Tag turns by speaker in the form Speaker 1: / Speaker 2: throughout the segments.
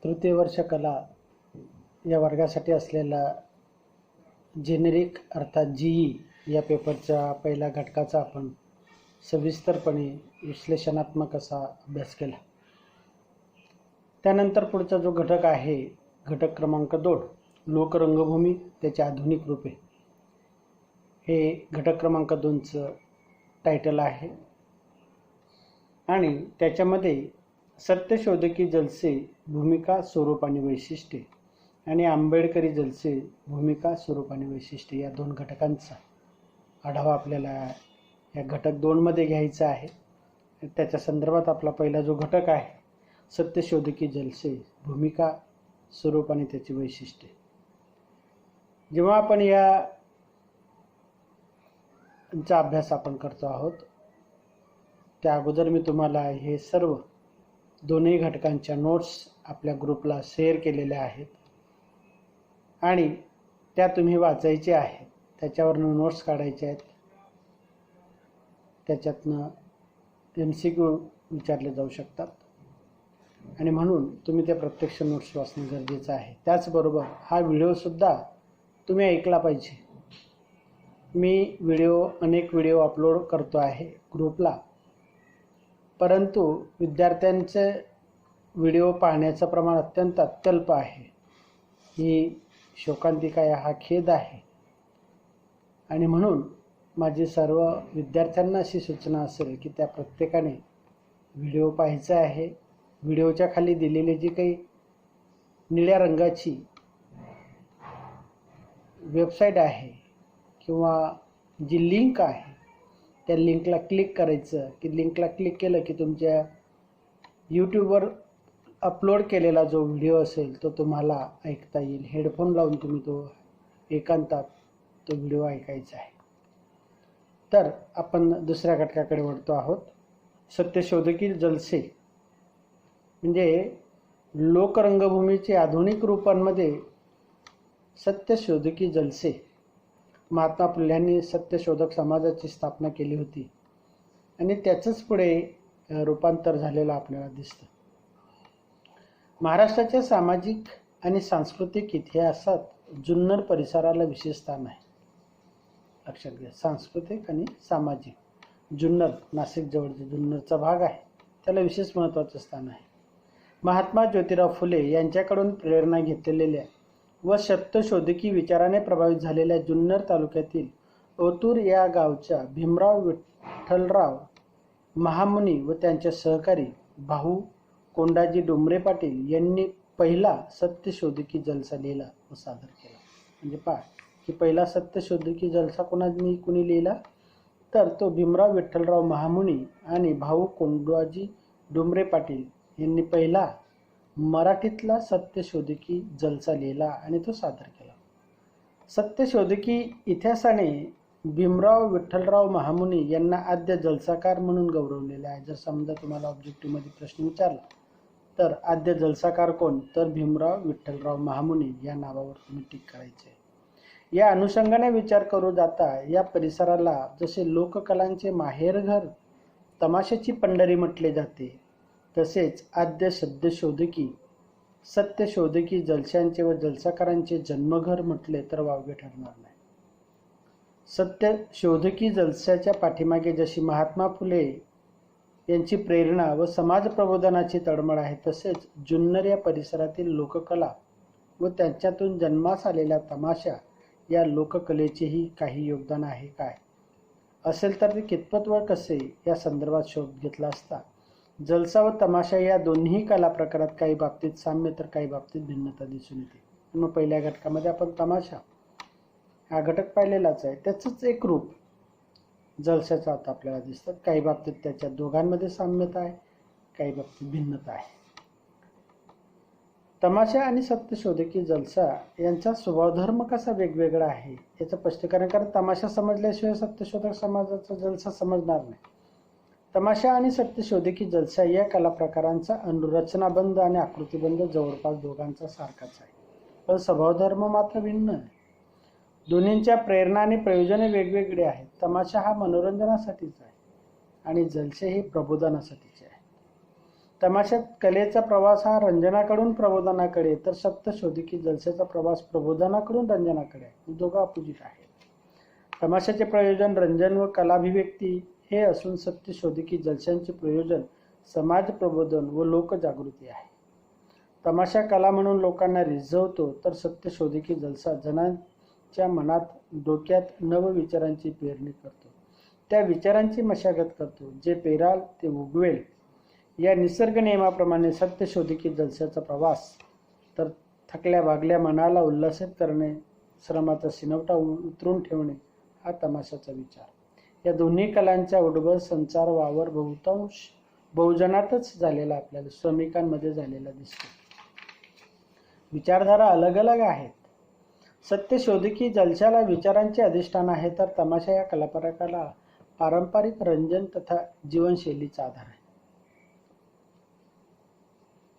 Speaker 1: तृतीय वर्ष कला या वर्गासाठी असलेला जेनेरिक अर्थात जीई या पेपरच्या पहिल्या घटकाचा आपण सविस्तरपणे विश्लेषणात्मक असा अभ्यास केला. त्यानंतर पुढचा जो घटक आहे, घटक क्रमांक 2, लोकरंगभूमी त्याची आधुनिक रूपे, हे घटक क्रमांक 2चं टायटल आहे. आणि त्याच्यामध्ये सत्यशोधकी जलसे भूमिका, स्वरूप आणि वैशिष्ट्ये आणि आंबेडकरी जलसे भूमिका, स्वरूप आणि वैशिष्ट्ये या 2 घटकांचा आढावा आपल्याला या घटक 2 मध्ये घ्यायचा आहे. त्याच्या संदर्भात आपला पहिला जो घटक आहे, सत्यशोधकी जलसे भूमिका, स्वरूप आणि त्याची वैशिष्ट्ये. जेव्हा आपण याचा अभ्यास आपण करतो आहोत, त्या अगोदर मी तुम्हाला हे सर्व दोन्ही घटकांच्या नोट्स आपल्या ग्रुपला शेअर केलेल्या आहेत आणि त्या तुम्ही वाचायच्या आहेत. त्याच्यावरनं नोट्स काढायचे आहेत. त्याच्यातनं MCQ विचारले जाऊ शकतात आणि म्हणून तुम्ही त्या प्रत्यक्ष नोट्स वाचणे गरजेचं आहे. त्याचबरोबर हा व्हिडिओसुद्धा तुम्ही ऐकला पाहिजे. मी अनेक व्हिडिओ अपलोड करतो आहे ग्रुपला, परंतु विद्यार्थ्यांचे व्हिडिओ पाहण्याचं प्रमाण अत्यंत अत्यल्प आहे. ही शोकांतिका आहे, हा खेद आहे. आणि म्हणून माझी सर्व विद्यार्थ्यांना अशी सूचना असेल की त्या प्रत्येकाने व्हिडिओ पाहायचा आहे. व्हिडिओच्या खाली दिलेली जी काही निळ्या रंगाची वेबसाईट आहे किंवा जी लिंक आहे, त्या लिंकला क्लिक करायचं की लिंकला क्लिक केलं की तुमच्या यूट्यूबवर अपलोड केलेला जो व्हिडिओ असेल तो तुम्हाला ऐकता येईल. हेडफोन लावून तुम्ही तो एकांतात तो व्हिडिओ ऐकायचा आहे. तर आपण दुसऱ्या घटकाकडे वळतो आहोत. सत्यशोधकी जलसे म्हणजे लोकरंगभूमीचे आधुनिक रूपांमध्ये सत्यशोधकी जलसे. महात्मा फुल्यांनी सत्यशोधक समाजाची स्थापना केली होती आणि त्याचंच पुढे रूपांतर झालेलं आपल्याला दिसतं. महाराष्ट्राच्या सामाजिक आणि सांस्कृतिक इतिहासात जुन्नर परिसराला विशेष स्थान आहे. लक्षात घ्या, सांस्कृतिक आणि सामाजिक. जुन्नर नाशिक जवळचे जुन्नरचा भाग आहे, त्याला विशेष महत्त्वाचं स्थान आहे. महात्मा ज्योतिराव फुले यांच्याकडून प्रेरणा घेतलेल्या व सत्यशोधकी विचाराने प्रभावित झालेल्या जुन्नर तालुक्यातील ओतूर या गावच्या भीमराव विठ्ठलराव महामुनी व त्यांचे सहकारी भाऊ कोंडाजी डोंबरे पाटील यांनी पहिला सत्यशोधकी जलसा लिहिला व सादर केला. म्हणजे पहा की पहिला सत्यशोधकी जलसा कुणी लिहिला, तर तो भीमराव विठ्ठलराव महामुनी आणि भाऊ कोंडाजी डोंबरे पाटील यांनी पहिला मराठीतला सत्यशोधकी जलसा लिहिला आणि तो सादर केला. सत्यशोधकी इतिहासाने भीमराव विठ्ठलराव महामुनी यांना आद्य जलसाकार म्हणून गौरवलेले आहे. जर समजा तुम्हाला ऑब्जेक्टिव्हमध्ये प्रश्न विचारला तर आद्य जलसाकार कोण, तर भीमराव विठ्ठलराव महामुनी या नावावर तुम्ही टिक करायचे. या अनुषंगाने विचार करू जाता या परिसराला जसे लोककलांचे माहेरघर, तमाशाची पंढरी म्हटले जाते, तसेच आद्य सत्यशोधकी जलशांचे व जलसाकारांचे जन्मघर म्हटले तर वावगे ठरणार नाही. सत्यशोधकी जलशाच्या पाठीमागे जशी महात्मा फुले यांची प्रेरणा व समाज प्रबोधनाची तळमळ आहे, तसेच जुन्नर या परिसरातील लोककला व त्यांच्यातून जन्मास आलेल्या तमाशा या लोककलेचेही काही योगदान आहे काय, असेल तर ते कितपत व कसे या संदर्भात शोध घेतला असता जलसा व तमाशा या दोन्ही कला प्रकारात काही बाबतीत साम्य तर काही बाबतीत भिन्नता दिसून येते. मग पहिल्या घटकामध्ये आपण तमाशा हा घटक पाहिलेलाच आहे, त्याचंच एक रूप जलसाचं आता आपल्याला दिसतात. काही बाबतीत त्याच्या दोघांमध्ये साम्यता आहे, काही बाबतीत भिन्नता आहे. तमाशा आणि सत्यशोधकी जलसा यांचा स्वभावधर्म कसा वेगवेगळा आहे याचं स्पष्टीकरण, कारण तमाशा समजल्याशिवाय सत्यशोधक समाजाचा जलसा समजणार नाही. तमाशा आणि सत्यशोधकी जलसा या कला प्रकारांचा रचनाबंध आणि आकृतीबंध जवळपास दोघांचा सारखाच आहे, पण स्वभावधर्म मात्र भिन्न आहे. दोन्हींच्या प्रेरणा आणि प्रयोजने वेगवेगळे आहेत. तमाशा हा मनोरंजनासाठीच आहे आणि जलसे हे प्रबोधनासाठीचे आहे. तमाशात कलेचा प्रवास हा रंजनाकडून प्रबोधनाकडे, तर सप्तशोधिकी जलसेचा प्रवास प्रबोधनाकडून रंजनाकडे आहे. दोघं अपोजिट आहेत. तमाशाचे प्रयोजन रंजन व कलाभिव्यक्ती हे असून सत्यशोधिकी जलशांचे प्रयोजन समाज प्रबोधन व लोकजागृती आहे. तमाशा कला म्हणून लोकांना रिझवतो, तर सत्यशोधिकी जलसा जनांच्या मनात डोक्यात नवविचारांची पेरणी करतो, त्या विचारांची मशागत करतो. जे पेराल ते उगवेल या निसर्ग नियमाप्रमाणे सत्यशोधिकी जलसाचा प्रवास तर थकल्या भागल्या मनाला उल्हासित करणे, श्रमाचा सिनवटा उतरून ठेवणे हा तमाशाचा विचार. या दोन्ही कलांचा उद्भव संचार वावर बहुजनातच झालेला आपल्याला श्रमिकांमध्ये झालेला दिसतो. विचारधारा अलग अलग आहेत. सत्यशोधिकी जलशाला विचारांचे अधिष्ठान आहे, तर तमाशा या कलाप्रकाराला पारंपरिक रंजन तथा जीवनशैलीचा आधार आहे.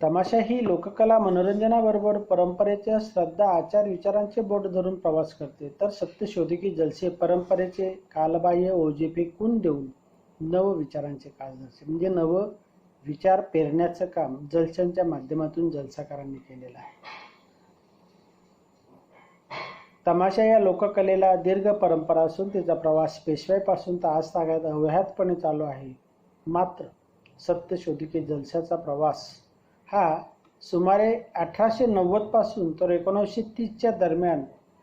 Speaker 1: तमाशा ही लोककला मनोरंजनाबरोबर परंपरेच्या श्रद्धा आचार विचारांचे बोट धरून प्रवास करते, तर सत्यशोधिकी जलसे परंपरेचे कालबाह्य ओझे फेकून देऊन नव विचारांचे काळ धरते. म्हणजे नव विचार पेरण्याचं काम जलशांच्या माध्यमातून जलसाकारांनी केलेलं आहे. तमाशा या लोककलेला दीर्घ परंपरा असून तिचा प्रवास पेशवाईपासून तर आज तागायत अव्याहतपणे चालू आहे. मात्र सत्यशोधिकी जलशाचा प्रवास हा सुमारे 1890 पासून तर 1930च्या दरम्यान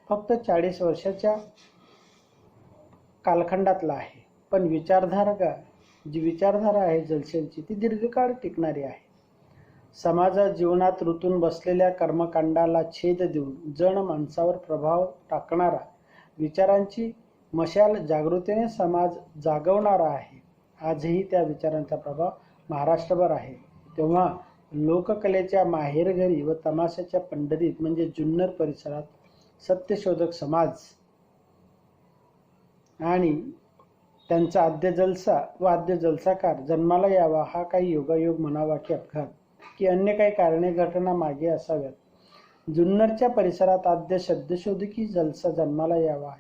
Speaker 1: फक्त 40 वर्षाच्या कालखंडातला आहे. पण जी विचारधारा आहे जलशांची ती दीर्घकाळ टिकणारी आहे. समाजात जीवनात रुतून बसलेल्या कर्मकांडाला छेद देऊन जण माणसावर प्रभाव टाकणारा विचारांची मशाल जागृतीने समाज जागवणारा आहे. आजही त्या विचारांचा प्रभाव महाराष्ट्रभर आहे. तेव्हा लोककलेच्या माहेरघरी व तमाशाच्या पंढरीत म्हणजे जुन्नर परिसरात सत्यशोधक समाज आणि त्यांचा आद्य जलसा व आद्य जलसाकार जन्माला यावा, हा काही योगायोग म्हणावा की अपघात की अन्य काही कारणे घटना मागे असाव्यात, जुन्नरच्या परिसरात आद्य सत्यशोधिकी जलसा जन्माला यावा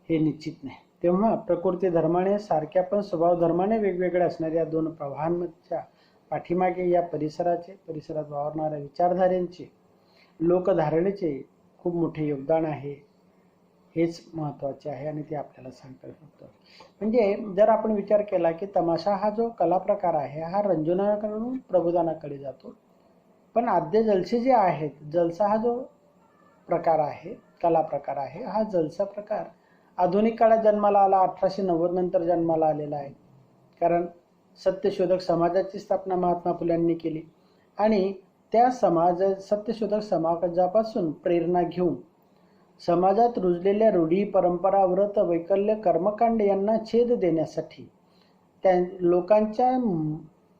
Speaker 1: हे निश्चित नाही. तेव्हा प्रकृती धर्माने सारख्या पण स्वभाव धर्माने वेगवेगळ्या असणाऱ्या दोन प्रवाहांच्या पाठीमागे या परिसरात वावरणाऱ्या विचारधारेंचे लोकधारणेचे खूप मोठे योगदान आहे. हेच महत्त्वाचे आहे आणि ते आपल्याला सांगता येतं. म्हणजे जर आपण विचार केला की तमाशा हा जो कला प्रकार आहे हा रंजनाकडून प्रबोधनाकडे जातो, पण आद्य जलसे जे आहेत, जलसा हा जो प्रकार आहे, कला प्रकार आहे, हा जलसा प्रकार आधुनिक काळात जन्माला आला, 1890 नंतर जन्माला आलेला आहे. कारण सत्यशोधक समाजाची स्थापना महात्मा फुल्यांनी केली आणि त्या सत्यशोधक समाजापासून प्रेरणा घेऊन समाजात रुजलेल्या रूढी परंपरा व्रत वैकल्य कर्मकांड यांना छेद देण्यासाठी, त्या लोकांच्या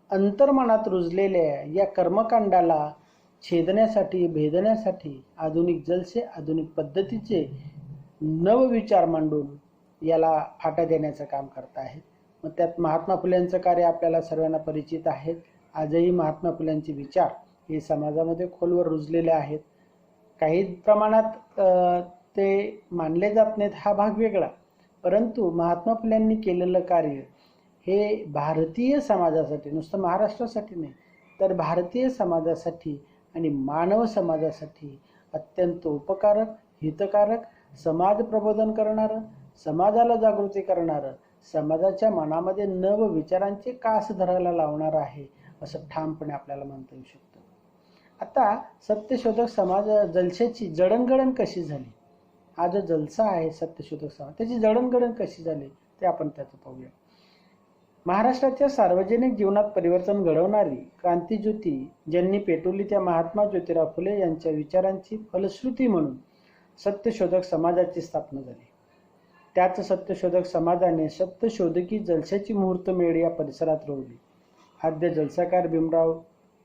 Speaker 1: अंतर्मनात रुजलेल्या या कर्मकांडाला छेदण्यासाठी भेदण्यासाठी आधुनिक जलसे आधुनिक पद्धतीचे नवविचार मांडून याला फाटा देण्याचं काम करत आहेत. मग त्यात महात्मा फुल्यांचं कार्य आपल्याला सर्वांना परिचित आहे. आजही महात्मा फुल्यांचे विचार हे समाजामध्ये खोलवर रुजलेले आहेत. काही प्रमाणात ते मानले जात नाहीत, हा भाग वेगळा, परंतु महात्मा फुल्यांनी केलेलं कार्य हे भारतीय समाजासाठी, नुसतं महाराष्ट्रासाठी नाही तर भारतीय समाजासाठी आणि मानव समाजासाठी अत्यंत उपकारक, हितकारक, समाज प्रबोधन करणारं, समाजाला जागृती करणारं, समाजाच्या मनामध्ये नव विचारांचे कास धरायला लावणार आहे असं ठामपणे आपल्याला म्हणता येऊ शकतं. आता सत्यशोधक समाज जलसेची जडणघडण कशी झाली, हा जो जलसा आहे सत्यशोधक समाज त्याची जडणघडण कशी झाली ते आपण त्याचं पाहूया. महाराष्ट्राच्या सार्वजनिक जीवनात परिवर्तन घडवणारी क्रांतिज्योती ज्यांनी पेटवली त्या महात्मा ज्योतिराव फुले यांच्या विचारांची फलश्रुती म्हणून सत्यशोधक समाजाची स्थापना झाली. त्याच सत्यशोधक समाजाने सत्यशोधकी जलशाची मुहूर्तमेढ या परिसरात रोवली. आद्य जलसाकार भीमराव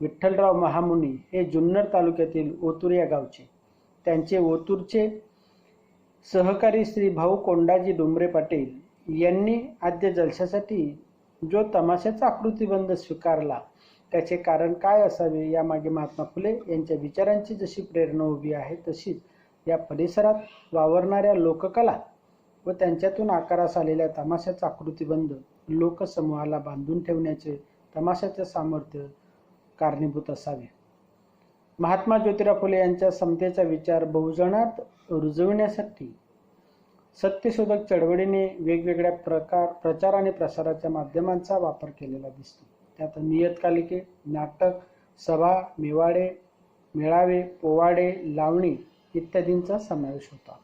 Speaker 1: विठ्ठलराव महामुनी हे जुन्नर तालुक्यातील ओतूर या गावचे. त्यांचे ओतूरचे सहकारी श्री भाऊ कोंडाजी डोंबरे पाटील यांनी आद्य जलशासाठी जो तमाशाचा आकृतिबंध स्वीकारला त्याचे कारण काय असावे यामागे महात्मा फुले यांच्या विचारांची जशी प्रेरणा उभी आहे, तशीच या परिसरात वावरणाऱ्या लोककला व त्यांच्यातून आकारास आलेल्या तमाशाचा आकृतिबंध लोकसमूहाला बांधून ठेवण्याचे तमाशाचे सामर्थ्य कारणीभूत असावे. महात्मा ज्योतिराव फुले यांच्या समतेचा विचार बहुजनात रुजविण्यासाठी सत्यशोधक चळवळीने वेगवेगळ्या प्रचार आणि प्रसाराच्या माध्यमांचा वापर केलेला दिसतो. त्यात नियतकालिके, नाटक, सभा, मेळावे, पोवाडे, लावणी इत्यादींचा समावेश होता.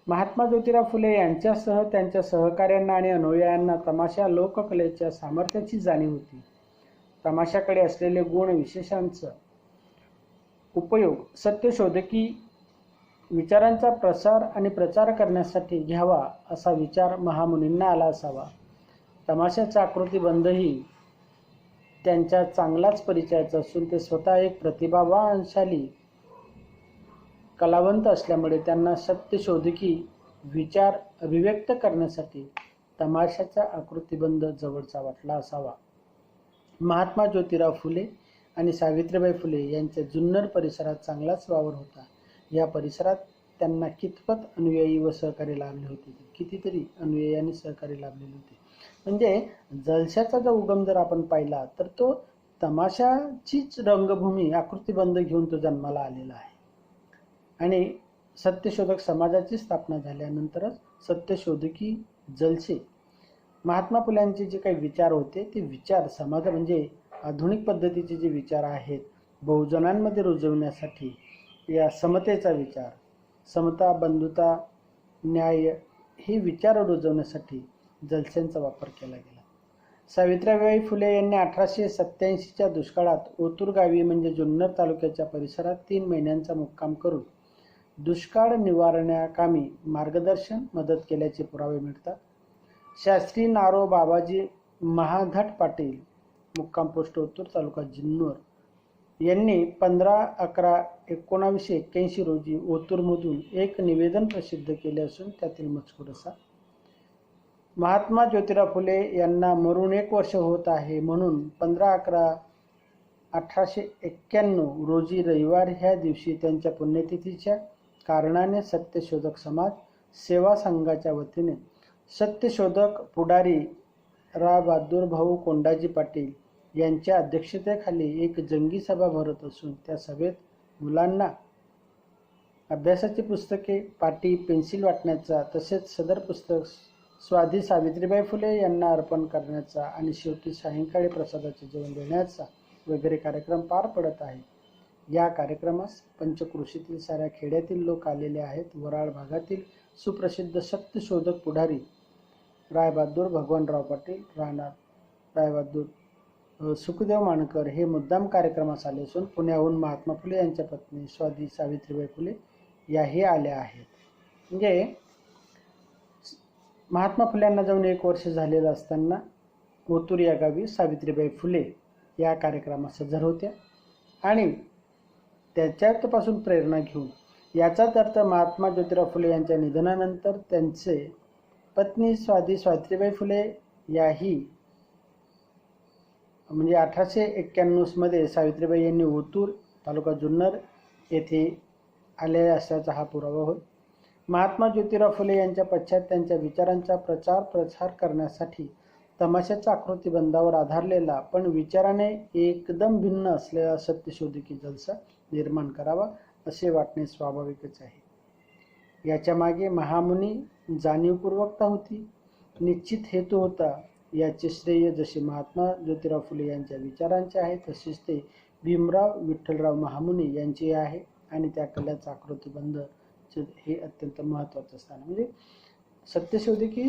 Speaker 1: महात्मा ज्योतिराव फुले यांच्यासह त्यांच्या सहकाऱ्यांना आणि अनुयायांना तमाशा लोककलेच्या सामर्थ्याची जाणीव होती. तमाशाकडे असलेले गुण विशेषांचा उपयोग सत्यशोधकी विचारांचा प्रसार आणि प्रचार करण्यासाठी घ्यावा असा विचार महामुनींना आला असावा. तमाशाचा आकृतिबंधही त्यांच्या चांगलाच परिचयाचा असून ते स्वतः एक प्रतिभावानशाली कलावंत असल्यामुळे त्यांना सत्यशोधकी विचार अभिव्यक्त करण्यासाठी तमाशाचा आकृतिबंध जवळचा वाटला असावा. महात्मा ज्योतिराव फुले आणि सावित्रीबाई फुले यांच्या जुन्नर परिसरात चांगलाच वावर होता. या परिसरात त्यांना कितपत अनुयायी व सहकारी लाभले होते. कितीतरी अनुयायी आणि सहकारी लाभलेले होते. म्हणजे जलशाचा जो उगम जर आपण पाहिला तर तो तमाशाचीच रंगभूमी आकृतिबंध घेऊन तो जन्माला आलेला आहे. आणि सत्यशोधक समाजाची स्थापना झाल्यानंतरच सत्यशोधकी जलसे महात्मा फुल्यांचे जे काही विचार होते ते विचार समाज म्हणजे आधुनिक पद्धतीचे जे विचार आहेत बहुजनांमध्ये रुजवण्यासाठी या समतेचा विचार, समता, बंधुता, न्याय हे विचार रुजवण्यासाठी जलशांचा वापर केला गेला. सावित्रीबाई फुले यांनी 1887च्या दुष्काळात ओतूर गावी म्हणजे जुन्नर तालुक्याच्या परिसरात 3 महिन्यांचा मुक्काम करून दुष्काळ निवारण्याकामी मार्गदर्शन मदत केल्याचे पुरावे मिळतात. शास्त्री नारो बाबाजी महाधट पाटील, मुक्काम पोस्ट ओतूर, तालुका जुन्नर यांनी 15/11/1981 रोजी ओतूरमधून एक निवेदन प्रसिद्ध केले असून त्यातील मजकूर असा: महात्मा ज्योतिराव फुले यांना मरून 1 वर्ष होत आहे, म्हणून 15/11/1891 रोजी रविवार ह्या दिवशी त्यांच्या पुण्यतिथीच्या कारणाने सत्यशोधक समाज सेवा संघाच्या वतीने सत्यशोधक पुढारी रा. बहादूर भाऊ कोंडाजी पाटील यांच्या अध्यक्षतेखाली एक जंगी सभा भरत असून त्या सभेत मुलांना अभ्यासाची पुस्तके, पाटी, पेन्सिल वाटण्याचा तसेच सदर पुस्तक स्वाधी सावित्रीबाई फुले यांना अर्पण करण्याचा आणि शेवटी सायंकाळी प्रसादाचे जेवण देण्याचा वगैरे कार्यक्रम पार पडत आहे. या कार्यक्रमास पंचक्रोशीतील साऱ्या खेड्यातील लोक आलेले आहेत. वराड भागातील सुप्रसिद्ध सत्यशोधक पुढारी रायबहादूर भगवानराव पाटील, राहणार रायबहादूर सुखदेव माणकर हे मुद्दाम कार्यक्रमास आले असून पुण्याहून महात्मा फुले यांच्या पत्नी स्वाधी सावित्रीबाई फुले याही आल्या आहेत. म्हणजे महात्मा फुल्यांना जाऊन 1 वर्ष झालेलं असताना ओतूर या गावी सावित्रीबाई फुले या कार्यक्रमास हजर होत्या आणि त्याच्यापासून प्रेरणा घेऊन याचाच अर्थ महात्मा ज्योतिराव फुले यांच्या निधनानंतर त्यांचे पत्नी सावित्रीबाई फुले याही म्हणजे 1891 मध्ये सावित्रीबाई यांनी ओतूर, तालुका जुन्नर येथे आले असल्याचा हा पुरावा होय. महात्मा ज्योतिराव फुले यांच्या पश्चात त्यांच्या विचारांचा प्रसार करण्यासाठी तमाशाच्या आकृतिबंधावर आधारलेला पण विचाराने एकदम भिन्न असलेला सत्यशोधकी जलसा निर्माण करावा असे वाटणे स्वाभाविकच आहे. याच्या मागे महामुनी जाणीवपूर्वकता होती, निश्चित हेतू होता. याचे श्रेय जसे महात्मा ज्योतिराव फुले यांच्या विचारांचे आहे तसेच ते भीमराव विठ्ठलराव महामुनी यांचे आहे आणि त्या कलेचा आकृतिबंध हे अत्यंत महत्त्वाचं स्थान. म्हणजे सत्यशोधकी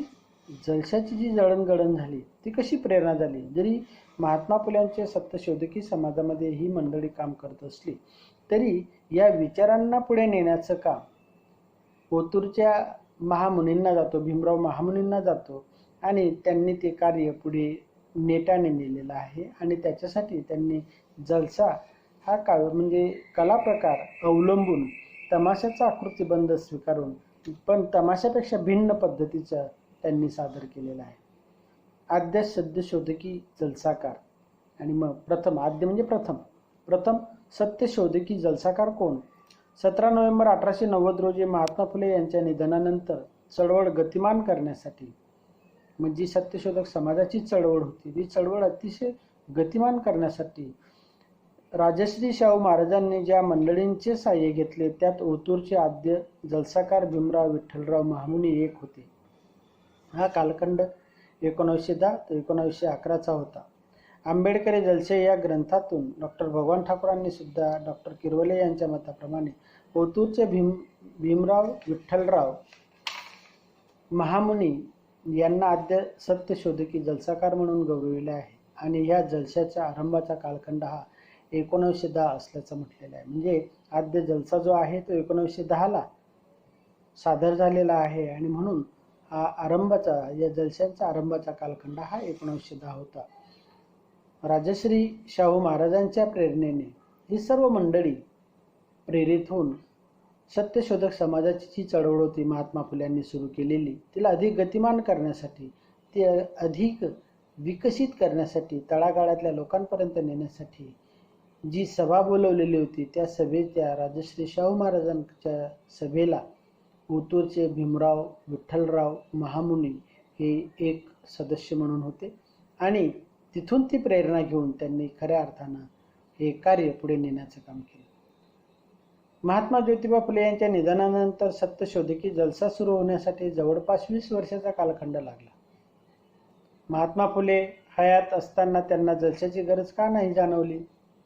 Speaker 1: जलशाची जी जळणघडण झाली ती कशी प्रेरणा झाली. जरी महात्मा फुल्यांच्या सत्यशोधकी समाजामध्ये ही मंडळी काम करत असली तरी या विचारांना पुढे नेण्याचं काम ओतूरच्या महामुनींना जातो, भीमराव महामुनींना जातो आणि त्यांनी ते कार्य पुढे नेटाने नेलेलं आहे. आणि त्याच्यासाठी त्यांनी जलसा हा म्हणजे कला प्रकार अवलंबून तमाशाचा आकृतिबंध स्वीकारून पण तमाशापेक्षा भिन्न पद्धतीचा त्यांनी सादर केलेला आहे. आद्य सत्यशोधकी जलसाकार आणि मग प्रथम सत्यशोधकी जलसाकार कोण? 17 नोव्हेंबर 1890 रोजी महात्मा फुले यांच्या निधनानंतर चळवळ गतिमान करण्यासाठी म्हणजे सत्यशोधक समाजाची चळवळ होती ती चळवळ अतिशय गतिमान करण्यासाठी राजश्री शाहू महाराजांनी ज्या मंडळींचे साह्य घेतले त्यात ओतूरचे आद्य जलसाकार भीमराव विठ्ठलराव महामुनी एक होते. हा कालखंड 1910 ते 1911चा होता. आंबेडकरी जलसे या ग्रंथातून डॉक्टर भगवान ठाकूरांनी सुद्धा डॉक्टर किरवले यांच्या मताप्रमाणे ओतूरचे भीमराव विठ्ठलराव महामुनी यांना आद्य सत्यशोधकी जलसाकार म्हणून गौरविले आहे आणि या जलशाच्या आरंभाचा कालखंड हा 1910 असल्याचं म्हटलेलं आहे. म्हणजे आद्य जलसा जो आहे तो 1910ला सादर झालेला आहे आणि म्हणून हा आरंभाचा या जलशांचा आरंभाचा कालखंड हा 1910 होता. राजश्री शाहू महाराजांच्या प्रेरणेने ही सर्व मंडळी प्रेरित होऊन सत्यशोधक समाजाची जी चळवळ होती महात्मा फुल्यांनी सुरू केलेली तिला अधिक गतिमान करण्यासाठी, ती अधिक विकसित करण्यासाठी, तळागाळातल्या लोकांपर्यंत नेण्यासाठी जी सभा बोलवलेली होती त्या सभेच्या राजश्री शाहू महाराजांच्या सभेला ओतूरचे भीमराव विठ्ठलराव महामुनी हे एक सदस्य म्हणून होते आणि तिथून ती प्रेरणा घेऊन त्यांनी खऱ्या अर्थानं हे कार्य पुढे नेण्याचं काम केलं. महात्मा ज्योतिबा फुले यांच्या निधनानंतर सत्यशोधकी जलसा सुरू होण्यासाठी जवळपास 20 वर्षाचा कालखंड लागला. महात्मा फुले हयात असताना त्यांना जलशाची गरज का नाही जाणवली?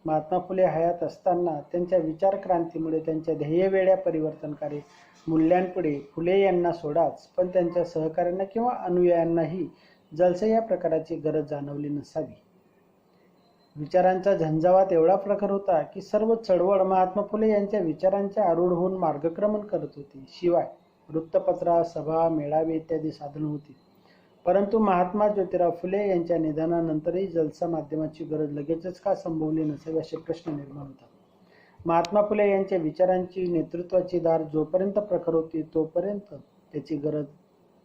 Speaker 1: महात्मा फुले हयात असताना त्यांच्या विचार क्रांतीमुळे त्यांच्या ध्येयवेड्या परिवर्तनकारी मूल्यांपुढे फुले यांना सोडाच पण त्यांच्या सहकाऱ्यांना किंवा अनुयायांनाही जलसा या प्रकाराची गरज जाणवली नसावी. विचारांचा झंझावात एवढा प्रखर होता की सर्व चळवळ महात्मा फुले यांच्या विचारांच्या आरूढ होऊन मार्गक्रमण करत होती. शिवाय वृत्तपत्र, सभा, मेळावे इत्यादी साधन होती. परंतु महात्मा ज्योतिराव फुले यांच्या निधनानंतरही जलसा माध्यमाची गरज लगेचच का संभवली नसावी असे प्रश्न निर्माण होतात. महात्मा फुले यांच्या विचारांची नेतृत्वाची धार जोपर्यंत प्रखर होती तोपर्यंत त्याची गरज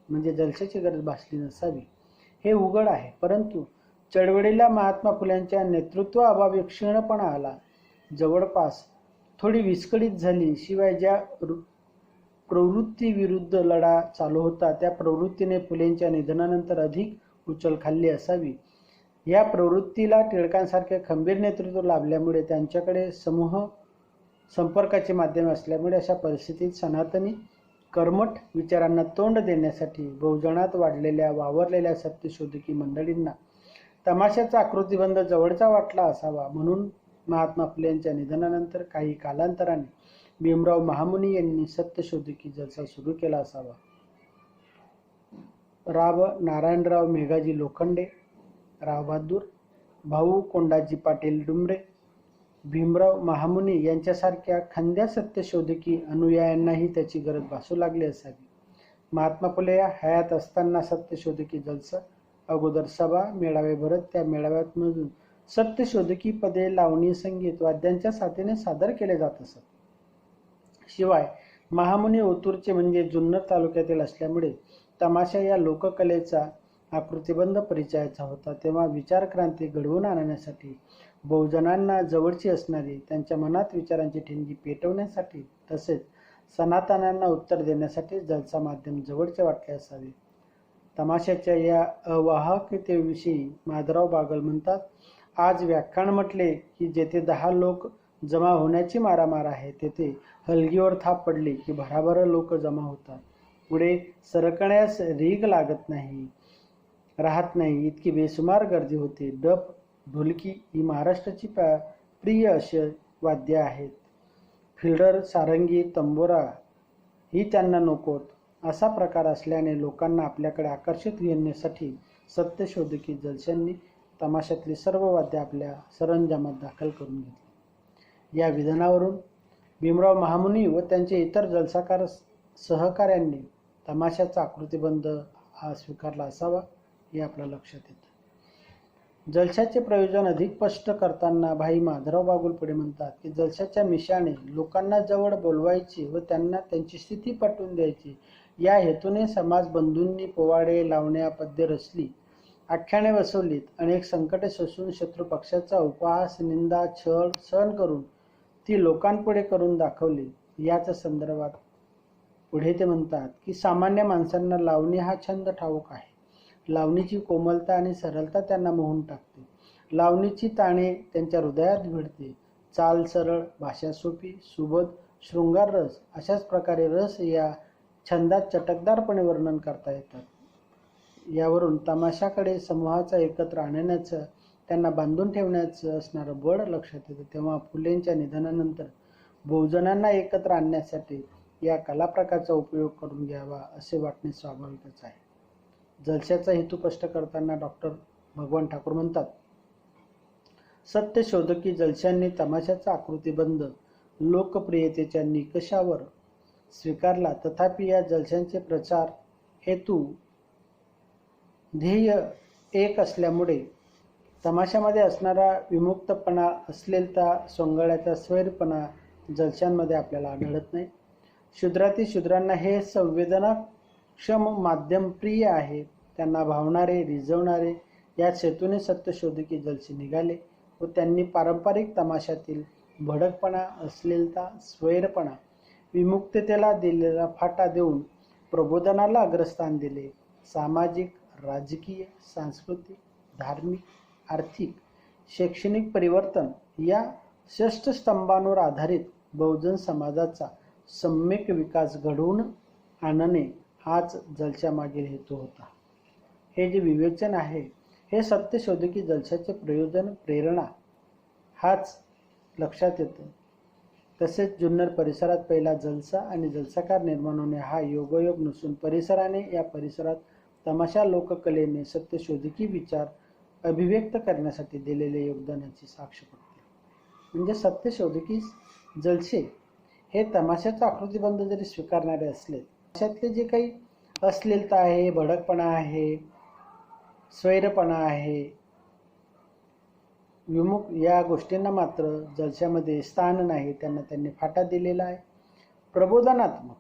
Speaker 1: म्हणजे जलशाची गरज भासली नसावी हे उघड आहे. परंतु चळवळीला महात्मा फुल्यांच्या नेतृत्वाअभावी क्षीणपणा आला, जवळपास थोडी विस्कळीत झाली. शिवाय ज्या प्रवृत्तीविरुद्ध लढा चालू होता त्या प्रवृत्तीने फुलेंच्या निधनानंतर अधिक उचल खाल्ली असावी. या प्रवृत्तीला टिळकांसारखे खंबीर नेतृत्व लाभल्यामुळे त्यांच्याकडे समूह संपर्काचे माध्यम असल्यामुळे अशा परिस्थितीत सनातनी कर्मठ विचारांना तोंड देण्यासाठी बहुजनात वावरलेल्या सत्यशोधकी मंडळींना तमाशाचा आकृतिबंध जवळचा वाटला असावा. म्हणून महात्मा फुले यांच्या निधनानंतर काही कालांतराने भीमराव महामुनी यांनी सत्यशोधकी जलसा सुरू केला असावा. राव नारायणराव मेघाजी लोखंडे, राव बहादूर, भाऊ कोंडाजी पाटील डुमरे, भीमराव महामुनी यांच्यासारख्या खंद्या सत्यशोधकी अनुयायांनाही त्याची गरज भासू लागली असावी. महात्मा फुले हयात असताना सत्यशोधकी जलसा अगोदर सभा मेळावे भरत त्या मेळाव्यात मधून सत्यशोधकी पदे, लावणी, संगीत वाद्यांच्या साथीने सादर केले जात असत. शिवाय महामुनी ओतूरचे म्हणजे जुन्नर तालुक्यातील असल्यामुळे तमाशा या लोककलेचा आकृतिबंध परिचयाचा होता. तेव्हा विचार क्रांती घडवून आणण्यासाठी, बहुजनांना जवळची असणारी त्यांच्या मनात विचारांची ठिणगी पेटवण्यासाठी तसेच सनातनांना उत्तर देण्यासाठी जलसा माध्यम जवळचे वाटले असावे. तमाशाच्या या अवाहकतेविषयी माधवराव बागल म्हणतात, आज व्याख्यान म्हटले की जेथे 10 लोक जमा होण्याची मारामार आहे तेथे हलगीवर थाप पडली की भराभर लोक जमा होतात. पुढे सरकण्यास रीग लागत नाही राहत नाही इतकी बेसुमार गर्दी होते. डफ, ढोलकी ही महाराष्ट्राची प्रिय अशी वाद्य आहेत. फिल्डर, सारंगी, तंबोरा ही त्यांना नकोत. असा प्रकार असल्याने लोकांना आपल्याकडे आकर्षित करण्यासाठी सत्यशोधकी जलशांनी तमाशातली सर्व वाद्य आपल्या सरंजामात दाखल करून घेतली. या विधानावरून भीमराव महामुनी व त्यांचे इतर जलसाकार सहकाऱ्यांनी तमाशाचा आकृतिबंध हा स्वीकारला असावा हे आपल्या लक्षात येतं. जलशाचे प्रयोजन अधिक स्पष्ट करताना भाई माधवराव बागुल पुढे म्हणतात की जलशाच्या मिशाने लोकांना जवळ बोलवायची व त्यांना त्यांची स्थिती पटवून द्यायची या हेतूने समाज बंधूंनी पोवाडे, लावण्या, पद्य रचली, आख्याने बसवलीत. अनेक संकटे सोसून शत्रू पक्षाचा उपहास, निंदा, छळ सहन करून ती लोकांपुढे करून दाखवली. याच संदर्भात पुढे ते म्हणतात की सामान्य माणसांना लावणी हा छंद ठाऊक आहे. लावणीची कोमलता आणि सरलता त्यांना मोहून टाकते. लावणीची ताणे त्यांच्या हृदयात भिडते. चाल सरळ, भाषा सोपी, सुबोध, शृंगार रस अशाच प्रकारे रस या छंदात चटकदारपणे वर्णन करता येतात. यावरून तमाशाकडे समूहाचा एकत्र आणण्याचं, त्यांना बांधून ठेवण्याचं असणारं बळ लक्षात येतं. तेव्हा फुलेंच्या निधनानंतर बहुजनांना एकत्र आणण्यासाठी या कलाप्रकारचा उपयोग करून घ्यावा असे वाटणे स्वाभाविकच आहे. जलशाचा हेतू स्पष्ट करताना डॉक्टर भगवान ठाकूर म्हणतात, सत्यशोधकी जलशांनी तमाशाचा आकृतिबंध लोकप्रियतेच्या निकषावर स्वीकारला. तथापि या जलशांचे प्रचार हेतू ध्येय एक असल्यामुळे तमाशामध्ये असणारा विमुक्तपणा, अश्लीलता, सोंगळ्याचा स्वैरपणा जलशांमध्ये आपल्याला आढळत नाही. शूद्रांना हे संवेदनाक्षम माध्यम प्रिय आहे. त्यांना भावणारे, रिझवणारे याच हेतूने सत्यशोधकी जलसे निघाले व त्यांनी पारंपरिक तमाशातील भडकपणा, अश्लीलता, स्वैरपणा, विमुक्ततेला दिलेला फाटा देऊन प्रबोधनाला अग्रस्थान दिले. सामाजिक, राजकीय, सांस्कृतिक, धार्मिक, आर्थिक, शैक्षणिक परिवर्तन या षष्ठस्तंभांवर आधारित बहुजन समाजाचा सम्यक विकास घडवून आणणे हाच जलशामागील हेतू होता. हे जे विवेचन आहे हे सत्यशोधकी जलशाचे प्रयोजन, प्रेरणा हाच लक्षात येतं. तसेच जुन्नर परिसरात पहिला जलसा आणि जलसाकार निर्माण होणे हा योगायोग नसून परिसराने, या परिसरात तमाशा लोककलेने सत्यशोधकी विचार अभिव्यक्त करण्यासाठी दिलेले योगदानाची साक्ष पडते. म्हणजे सत्यशोधकी जलसे हे तमाशाचा आकृतिबंध जरी स्वीकारणारे असले, तमाशातले जे काही अश्लीलता आहे, भडकपणा आहे, स्वैरपणा आहे, विमुख या गोष्टींना मात्र जलशामध्ये स्थान नाही. त्यांनी फाटा दिलेला आहे. प्रबोधनात्मक,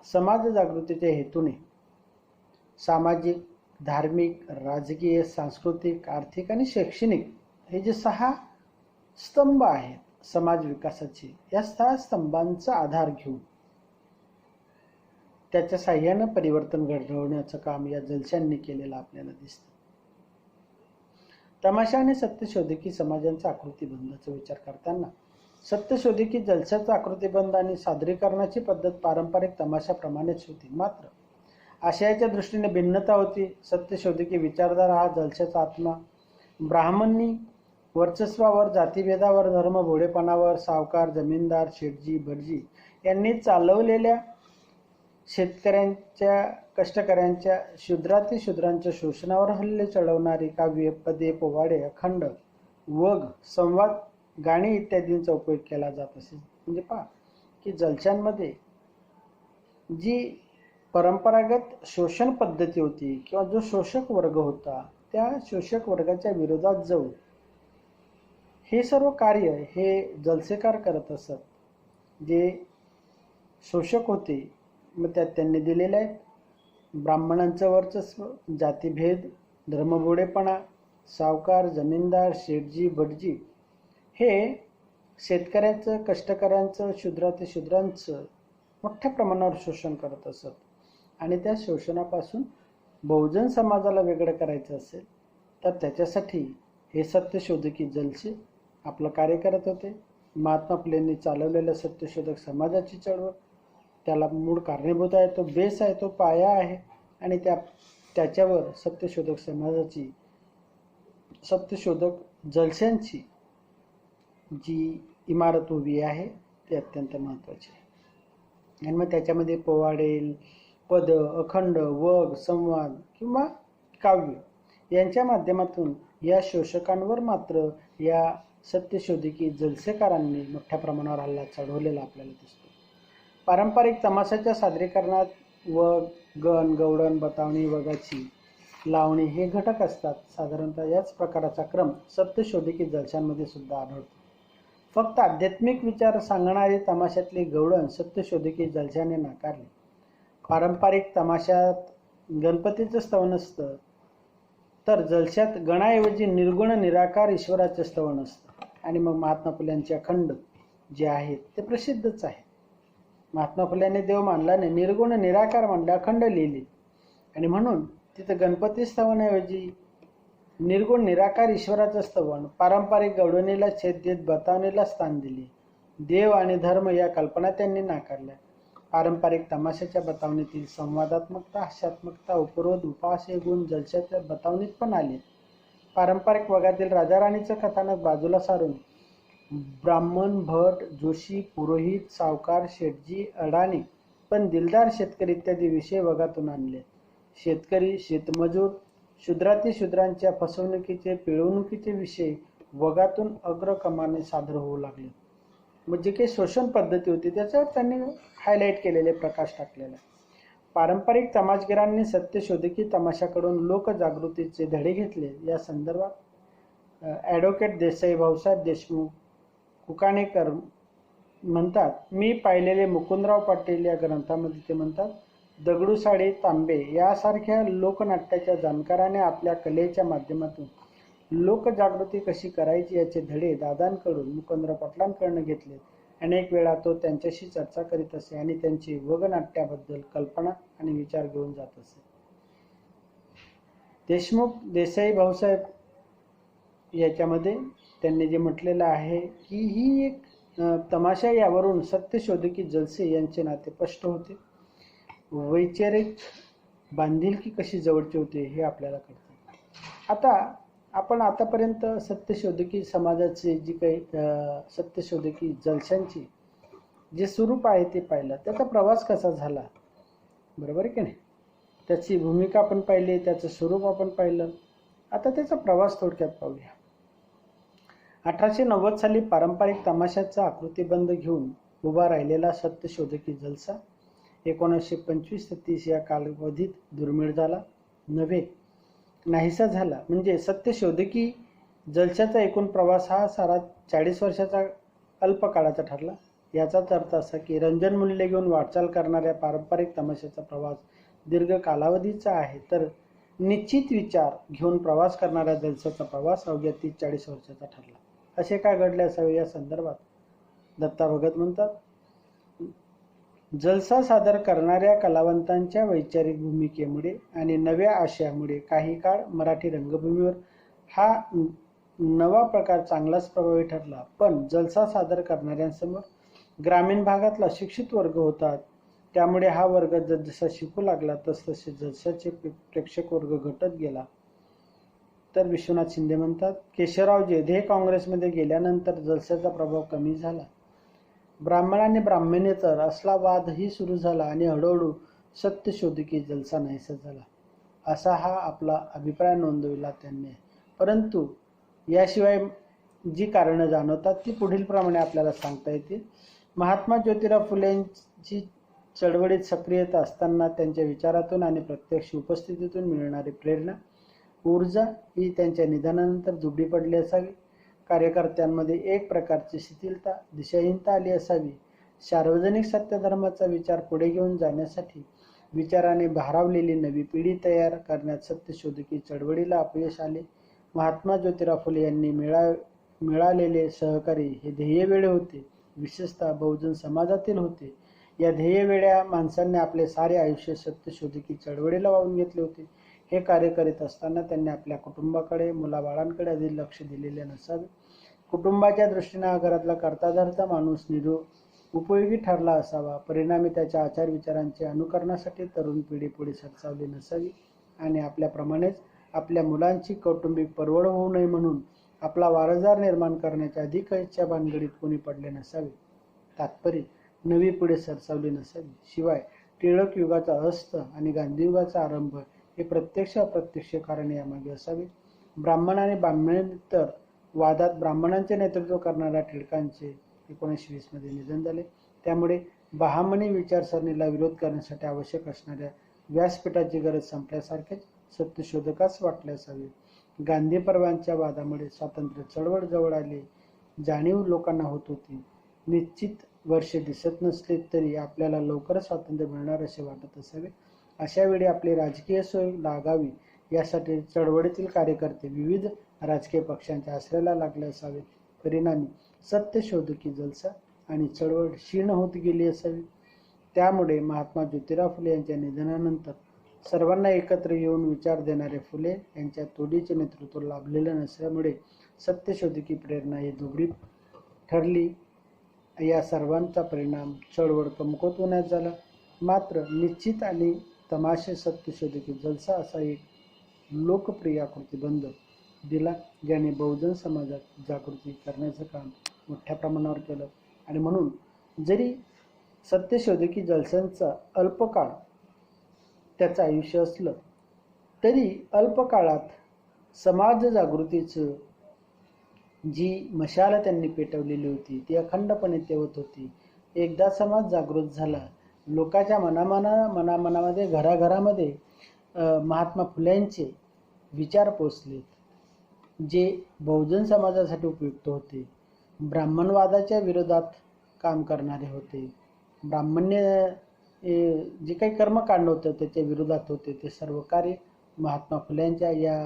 Speaker 1: समाज जागृतीच्या हेतूने सामाजिक, धार्मिक, राजकीय, सांस्कृतिक, आर्थिक आणि शैक्षणिक हे जे 6 स्तंभ आहेत समाज विकासाचे, या 6 स्तंभांचा आधार घेऊन त्याच्या साह्यानं परिवर्तन घडवण्याचं काम या जलशांनी केलेलं आपल्याला दिसतं. तमाशा आणि सत्यशोधकी समाजांचा आकृतिबंधाचा विचार करताना सत्यशोधकी जलशाचा आकृतिबंध आणि सादरीकरणाची पद्धत पारंपरिक तमाशाप्रमाणेच होती. मात्र आशयाच्या दृष्टीने भिन्नता होती. सत्यशोधकी विचारधारा हा जलशाचा आत्मा ब्राह्मणी वर्चस्वावर, जातीभेदावर, धर्म भोळेपणावर, सावकार, जमीनदार, शेठजी, भटजी यांनी चालवलेल्या शेतकऱ्यांच्या, कष्टकऱ्यांच्या, शूद्रांच्या शोषणावर हल्ले चढवणारी काव्ये, पदे, पोवाडे, अखंड, वग, संवाद, गाणी इत्यादींचा उपयोग केला जात असे. म्हणजे पहा की जलशांमध्ये जी परंपरागत शोषण पद्धती होती किंवा जो शोषक वर्ग होता, त्या शोषक वर्गाच्या विरोधात जाऊन हे सर्व कार्य हे जलसेकार करत असत. जे शोषक होते मग त्यात त्यांनी दिलेले आहेत ब्राह्मणांचं वर्चस्व, जातीभेद, धर्मभोळेपणा, सावकार, जमीनदार, शेठजी, भटजी हे शेतकऱ्याचं, कष्टकऱ्यांचं, शूद्रांचं मोठ्या प्रमाणावर शोषण करत असत. आणि त्या शोषणापासून बहुजन समाजाला वेगळं करायचं असेल तर त्याच्यासाठी हे सत्यशोधकी जलसे आपलं कार्य करत होते. महात्मा फुलेंनी चालवलेल्या सत्यशोधक समाजाची चळवळ त्याला मूळ कारणीभूत आहे, तो बेस आहे, तो पाया आहे. आणि त्याच्यावर सत्यशोधक समाजाची, सत्यशोधक जलशांची जी इमारत उभी आहे ती अत्यंत महत्त्वाची आहे. आणि मग त्याच्यामध्ये पोवाडे, पद, अखंड, वग, संवाद किंवा काव्य यांच्या माध्यमातून या शोषकांवर मात्र या सत्यशोधकी जलसेकारांनी मोठ्या प्रमाणावर हल्ला चढवलेला आपल्याला दिसतो. पारंपरिक तमाशाच्या सादरीकरणात वग, गण, गवळण, बतावणी, वगाची लावणी हे घटक असतात. साधारणतः याच प्रकाराचा क्रम सत्यशोधकी जलशांमध्ये सुद्धा आढळतो. फक्त आध्यात्मिक विचार सांगणारे तमाशातले गवळण सत्यशोधकी जलशाने नाकारले. पारंपरिक तमाशात गणपतीचं स्तवन असतं, तर जलशात गणाऐवजी निर्गुण निराकार ईश्वराचे स्तवन असतं. आणि मग महात्मा फुल्यांचे अखंड जे आहेत ते प्रसिद्धच आहे. महात्मा फुल्यांनी देव मानला नाही, निर्गुण निराकार मानले, अखंड लिहिली. आणि म्हणून तिथं गणपती स्तवनाऐवजी निर्गुण निराकार ईश्वराचं स्तवन, पारंपरिक गवळणीला छेद देत बतावणीला स्थान दिले. देव आणि धर्म या कल्पना त्यांनी नाकारल्या. पारंपरिक तमाशाच्या बतावणीतील संवादात्मकता, हास्यात्मकता, उपरोध, उपास हे गुण जलशाच्या बतावणीत पण आले. पारंपरिक वगातील राजा राणीचं कथानक बाजूला सारून ब्राह्मण, भट, जोशी, पुरोहित, सावकार, शेटजी, अडाणी पण दिलदार शेतकरी इत्यादी विषय वगातून आणले. शेतकरी, शेतमजूर, शूद्रांच्या फसवणुकीचे, पिळवणुकीचे विषय वगातून अग्रक्रमाने सादर होऊ लागले. म्हणजे काही शोषण पद्धती होती त्याच्यावर त्यांनी हायलाईट केलेले, प्रकाश टाकलेला. पारंपरिक तमाशगिरांनी सत्यशोधकी तमाशाकडून लोकजागृतीचे धडे घेतले. या संदर्भात ॲडव्होकेट देसाई भाऊसाहेब देशमुख कुकाणेकर म्हणतात, मी पाहिलेले मुकुंदराव पाटील या ग्रंथामध्ये ते म्हणतात, दगडूसाळी, तांबे यासारख्या लोकनाट्याच्या जाणकाराने आपल्या कलेच्या माध्यमातून लोकजागृती कशी करायची याचे धडे दादांकडून, मुकुंदराव पाटलांकडून घेतले. अनेक वेळा तो त्यांच्याशी चर्चा करीत असे आणि त्यांची वगनाट्याबद्दल कल्पना आणि विचार घेऊन जात असे. देशमुख देसाई भाऊसाहेब याच्यामध्ये त्यांनी जे म्हटलेलं आहे की ही एक तमाशा यावरून सत्यशोधकी जलसे यांचे नाते स्पष्ट होते. वैचारिक बांधिलकी कशी जवळची होते हे आपल्याला कळते. आता आपण आतापर्यंत सत्यशोधकी समाजाचे जी काही सत्यशोधकी जलशांची जे स्वरूप आहे ते पाहिलं. त्याचा प्रवास कसा झाला, बरोबर आहे की नाही, त्याची भूमिका आपण पाहिली, त्याचं स्वरूप आपण पाहिलं. आता त्याचा प्रवास थोडक्यात पाहूया. 1890 साली पारंपरिक तमाशाचा आकृतिबंध घेऊन उभा राहिलेला सत्यशोधकी जलसा 1925 ते 30 या कालावधीत दुर्मिळ झाला नव्हे, नाहीसा झाला. म्हणजे सत्यशोधकी जलशाचा एकूण प्रवास हा सारा 40 वर्षाचा अल्पकाळाचा ठरला. याचाच अर्थ असा की रंजन मूल्य घेऊन वाटचाल करणाऱ्या पारंपरिक तमाशाचा प्रवास दीर्घ कालावधीचा आहे, तर निश्चित विचार घेऊन प्रवास करणाऱ्या जलशाचा प्रवास अवघ्या 30-40 वर्षाचा ठरला. असे काय घडले असावे या संदर्भात दत्ता भगत म्हणतात, जलसा सादर करणाऱ्या कलावंतांच्या वैचारिक भूमिकेमुळे आणि नव्या आशयामुळे काही काळ मराठी रंगभूमीवर हा नवा प्रकार चांगलाच प्रभावी ठरला. पण जलसा सादर करणाऱ्यांसमोर ग्रामीण भागातला शिक्षित वर्ग होता, त्यामुळे हा वर्ग जसजसा शिकू लागला तसतसे जलशाचे प्रेक्षक वर्ग घटत गेला. तर विश्वनाथ शिंदे म्हणतात, केशवराव जेधे काँग्रेसमध्ये गेल्यानंतर जलशाचा प्रभाव कमी झाला. ब्राह्मण आणि ब्राह्मणेतर असला वादही सुरू झाला आणि हळूहळू सत्यशोधकी जलसा नाहीसा झाला, असा हा आपला अभिप्राय नोंदविला त्यांनी. परंतु याशिवाय जी कारणं जाणवतात ती पुढील प्रमाणे आपल्याला सांगता येतील. महात्मा ज्योतिराव फुलेंची चळवळीत सक्रियता असताना त्यांच्या विचारातून आणि प्रत्यक्ष उपस्थितीतून मिळणारी प्रेरणा, ऊर्जा ही त्यांच्या निधनानंतर दुबळी पडली असावी. कार्यकर्त्यांमध्ये एक प्रकारची शिथिलता, दिशाहीनता आली असावी. सार्वजनिक सत्यधर्माचा विचार पुढे घेऊन जाण्यासाठी विचाराने भारावलेली नवी पिढी तयार करण्यात सत्यशोधकी चळवळीला अपयश आले. महात्मा ज्योतिराव फुले यांनी मिळालेले सहकारी हे ध्येयवेळे होते, विशेषतः बहुजन समाजातील होते. या ध्येयवेळ्या माणसांनी आपले सारे आयुष्य सत्यशोधकी चळवळीला वाहून घेतले होते. हे कार्य करीत असताना त्यांनी आपल्या कुटुंबाकडे, मुलाबाळांकडे अधिक लक्ष दिलेले नसावे. कुटुंबाच्या दृष्टीने हा घरातला कर्ताधर्ता माणूस उपयोगी ठरला असावा. परिणामी त्याच्या आचार विचारांचे अनुकरणासाठी तरुण पिढी पुढे सरसावली नसावी आणि आपल्याप्रमाणेच आपल्या मुलांची कौटुंबिक परवड होऊ नये म्हणून आपला वारसदार निर्माण करण्याच्या अधिक इच्छा भानगडीत कोणी पडले नसावे. तात्पर्य, नवी पुढे सरसावली नसावी. शिवाय टिळक युगाचा अस्त आणि गांधी युगाचा आरंभ हे प्रत्यक्ष अप्रत्यक्ष कारणे यामागे असावे. ब्राह्मण आणि ब्राह्मणेतर वादात ब्राह्मणांचे नेतृत्व करणाऱ्या टिळकांचे 1920 मध्ये निधन झाले. त्यामुळे बहामनी विचारसरणीला विरोध करण्यासाठी आवश्यक असणाऱ्या व्यासपीठाची गरज संपल्यासारखेच सत्यशोधकास वाटले असावे. गांधी पर्वांच्या वादामुळे स्वातंत्र्य चळवळ जवळ आली जाणीव लोकांना होत होती. निश्चित वर्षे दिसत नसले तरी आपल्याला लवकरच स्वातंत्र्य मिळणार असे वाटत असावे. अशा वेळी आपली राजकीय सोय लागावी यासाठी चळवळीतील कार्यकर्ते विविध राजकीय पक्षांच्या आश्रयाला लागले असावे. परिणामी सत्यशोधकी जलसा आणि चळवळ क्षीण होत गेली असावी. त्यामुळे महात्मा ज्योतिराव फुले यांच्या निधनानंतर सर्वांना एकत्र येऊन विचार देणारे फुले यांच्या तोडीचे नेतृत्व लाभलेलं नसल्यामुळे सत्यशोधकी प्रेरणा ही दुबळी ठरली. या सर्वांचा परिणाम चळवळ कमकुवत होण्यात झाला. मात्र निश्चित आणि तमाशे सत्यशोधकी जलसा असा एक लोकप्रिय आकृतिबंध दिला, ज्याने बहुजन समाजात जागृती करण्याचं काम मोठ्या प्रमाणावर केलं. आणि म्हणून जरी सत्यशोधकी जलसांचा अल्पकाळ त्याचं आयुष्य असलं तरी अल्पकाळात समाज जागृतीचं जी मशाल त्यांनी पेटवलेली होती ती अखंडपणे तेवत होती. एकदा समाज जागृत झाला, लोकांच्या मनामध्ये घराघरामध्ये महात्मा फुल्यांचे विचार पोचले, जे बहुजन समाजासाठी उपयुक्त होते. ब्राह्मणवादाच्या विरोधात काम करणारे होते. ब्राह्मण्य जे काही कर्मकांड होतं त्याच्या विरोधात होते. ते सर्व कार्य महात्मा फुल्यांच्या या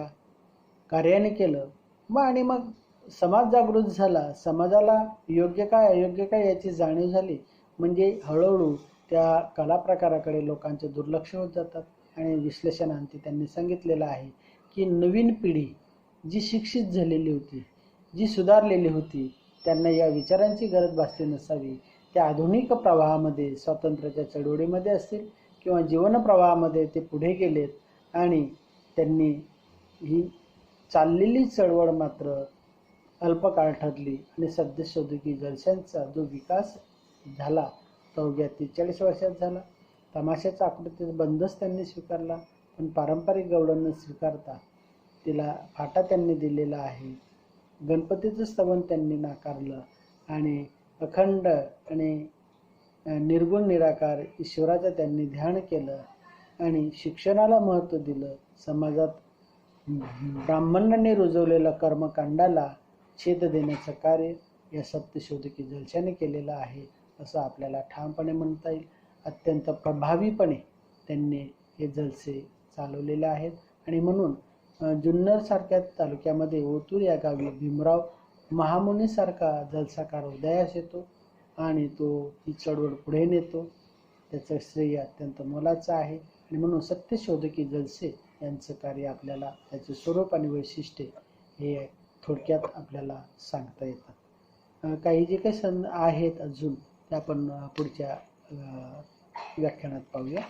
Speaker 1: कार्याने केलं. मग समाज जागृत झाला. समाजाला योग्य काय अयोग्य काय याची जाणीव झाली. म्हणजे हळूहळू त्या कला प्रकाराकडे लोकांचे दुर्लक्ष होत जातात. आणि विश्लेषणांती त्यांनी सांगितलेलं आहे की नवीन पिढी जी शिक्षित झालेली होती, जी सुधारलेली होती, त्यांना या विचारांची गरज भासली नसावी. त्या आधुनिक प्रवाहामध्ये, स्वातंत्र्याच्या चळवळीमध्ये असतील किंवा जीवन प्रवाहामध्ये ते पुढे गेलेत आणि त्यांनी ही चाललेली चळवळ मात्र अल्पकाळ ठरली. आणि सत्यशोधकी जलशांचा जो विकास झाला तो अवघ्या 43 वर्षात झाला. तमाशाचा आकृतीचा बंदच त्यांनी स्वीकारला, पण पारंपरिक गवळण न स्वीकारता तिला फाटा त्यांनी दिलेला आहे. गणपतीचं स्तवन त्यांनी नाकारलं आणि अखंड आणि निर्गुण निराकार ईश्वराचं त्यांनी ध्यान केलं आणि शिक्षणाला महत्त्व दिलं. समाजात ब्राह्मणांनी रुजवलेल्या कर्मकांडाला छेद देण्याचं कार्य या सत्यशोधकी जलशाने केलेलं आहे असं आपल्याला ठामपणे म्हणता येईल. अत्यंत प्रभावीपणे त्यांनी हे जलसे चालवलेले आहेत. आणि म्हणून जुन्नरसारख्या तालुक्यामध्ये ओतूर या गावी भीमराव महामुनीसारखा जलसाकार उदयास येतो आणि तो ही चळवळ पुढे नेतो. त्याचं श्रेय अत्यंत मोलाचं आहे. आणि म्हणून सत्यशोधकी जलसे यांचं कार्य आपल्याला त्याचे स्वरूप आणि वैशिष्ट्ये हे थोडक्यात आपल्याला सांगता येतात. काही जे काही आहेत अजून ते आपण पुढच्या व्याख्यानात पाहूया.